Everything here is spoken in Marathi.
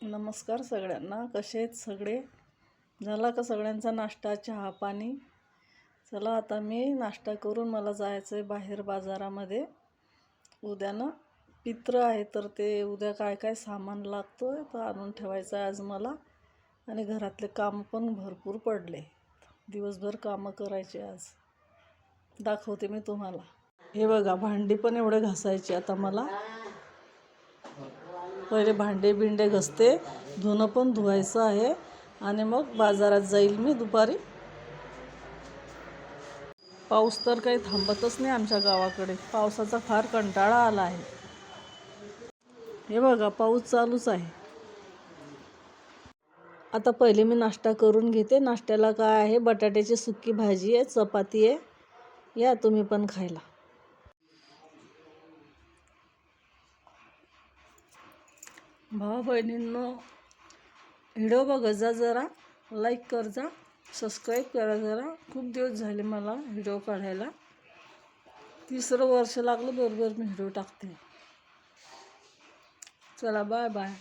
नमस्कार सगळ्यांना. कसे आहेत सगळे? झाला का सगळ्यांचा नाश्ता, चहा पाणी? चला आता मी नाश्ता करून मला जायचं आहे बाहेर बाजारामध्ये. उद्या ना पित्र आहे, तर ते उद्या काय काय सामान लागतो आहे तर आणून ठेवायचं आहे आज मला. आणि घरातले काम पण भरपूर पडले, दिवसभर कामं करायचे आज. दाखवते मी तुम्हाला. हे बघा, भांडी पण एवढे घासायची आता मला. पहिले भांडे बिंडे घसते, धुणं पण धुवायचं आहे आणि मग बाजारात जाईल मी दुपारी. पाऊस तर काही थांबतच नाही आमच्या गावाकडे. पावसाचा फार कंटाळा आला आहे. हे बघा, पाऊस चालूच आहे. आता पहिले मी नाश्ता करून घेते. नाश्त्याला काय आहे, बटाट्याची सुकी भाजी आहे, चपाती आहे. या तुम्ही पण खायला. भावा बहिणींनो, व्हिडिओ बघत जा, जरा लाईक कर जा, सबस्क्राईब करा जरा. खूप दिवस झाले मला व्हिडिओ काढायला. 3रं वर्ष लागलं बरोबर मी व्हिडिओ टाकते. चला, बाय बाय.